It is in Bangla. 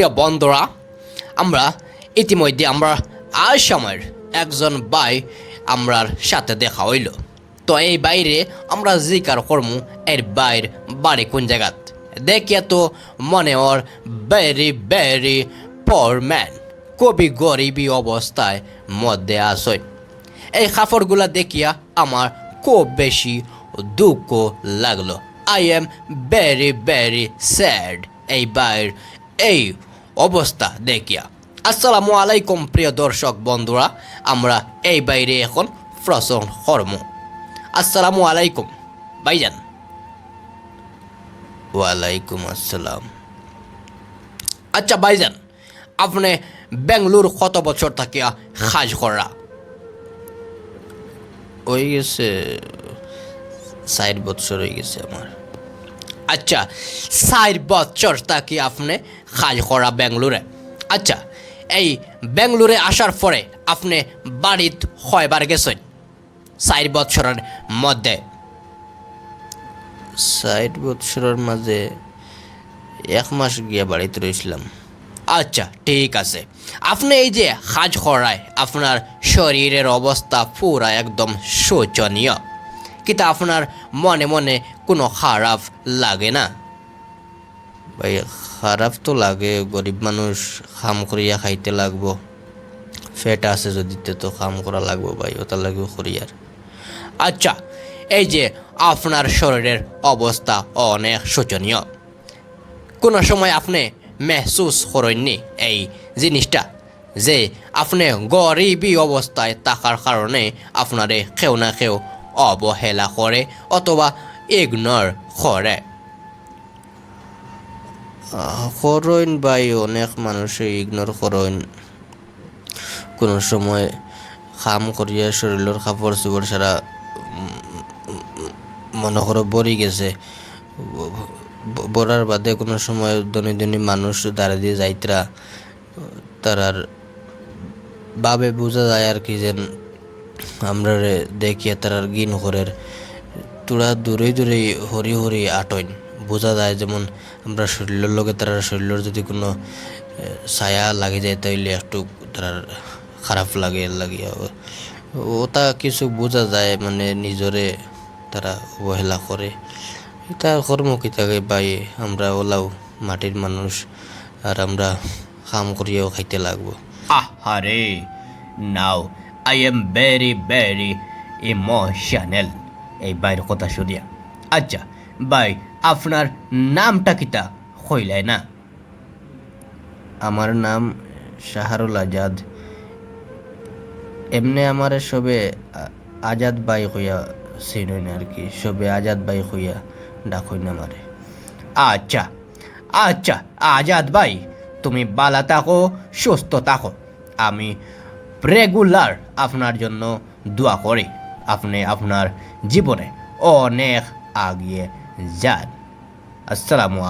প্রিয় বন্ধুরা, আমরা ইতিমধ্যে আমরা আসামের একজন ভাই আমরার সাথে দেখা হইল। তো এই বাইরে আমরা জিকার কর্ম এর বাইর বাড়ি কোন জায়গাত দেখিয়া তো মনে ওর ভেরি পর ম্যান, কবি গরিবী অবস্থায় মধ্যে আসয়। এই কাপড়গুলা দেখিয়া আমার খুব বেশি দুঃখ লাগলো। আই এম ভেরি স্যাড এই বাইর এই অবস্থা দেখিয়া। আসসালামু আলাইকুম প্রিয় দর্শক বন্ধুরা, আমরা এই বাইরে এখন প্রশ্ন কর্ম। আসসালামু আলাইকুম ভাইজান। ওয়ালাইকুম আসসালাম। আচ্ছা ভাইজান, আপনি বেঙ্গলোর কত বছর থাকিয়া কাজ করা? হয়ে গেছে 4 বছর হয়ে গেছে আমার। আচ্ছা, 4 বছর থাকি আপনি কাজ করা বেঙ্গলোরে। আচ্ছা, এই বেঙ্গলোরে আসার পরে আপনি বাড়িত কয়বার গেছেন 4 বছরের মধ্যে? 4 বছরের মাঝে 1 মাস গিয়ে বাড়িতে রয়েছিলাম। আচ্ছা ঠিক আছে। আপনি এই যে কাজ করায় আপনার শরীরের অবস্থা পুরা একদম শোচনীয়, কিন্তু আপনার মনে মনে কোনো খারাপ লাগে না? ভাই খারাপ তো লাগে, গরিব মানুষ কাম করিয়া খাইতে লাগবো, ফেট আছে যদিতে তো কাম করা লাগবো ভাই, ওটা লাগবে করিয়ার। আচ্ছা, এই যে আপনার শরীরের অবস্থা অনেক শোচনীয়, কোনো সময় আপনি মেহসুস করেননি এই জিনিসটা যে আপনি গরিবী অবস্থায় থাকার কারণে আপনারে কেউ না কেউ অবহেলা করে অথবা ইগনোর করে? করেন ভাই, অনেক মানুষে ইগনোর করেন। কোনো সময় কাম করিয়া শরীরের কাপড় চোপড় সারা মনে করো বরি গেছে, বরার বাদে কোনো সময় দৈনন্দিন মানুষ দাঁড়া দিয়ে যাইতরা তারার ভাবে বোঝা যায় আর কি, যেন আমরা দেখিয়া তারার গিন করের তোরা দূরে হরি হরি আটইন বোঝা যায়। যেমন আমরা শরীরের লগে তারার শরীরের যদি কোনো ছায়া লাগে যায় তাইলে একটু তারার খারাপ লাগে লাগিয়া ওটা কিছু বোঝা যায়, মানে নিজরে তারা অবহেলা করে। এটা কর্ম কি থাকে ভাই, আমরা ওলাও মাটির মানুষ আর আমরা কাম করিয়াও খাইতে লাগবো। আহারে now I am very emotional এই বাইরের কথা শুনিয়া। আচ্ছা ভাই, আপনার নামটা কিতা কইলাই না? আমার নাম শাহরুল আজাদ। এমনি আমার সবে আজাদ ভাই কইয়া চিনই না আর কি, সবে আজাদ ভাই কইয়া ডাকই না আমারে। আচ্ছা আচ্ছা আজাদ ভাই, তুমি ভালো থাকো, সুস্থ থাকো। আমি রেগুলার আপনার জন্য দোয়া করি, আপনি আপনার জীবনে অনেক আগিয়ে যান। আসসালামু আলাইকুম।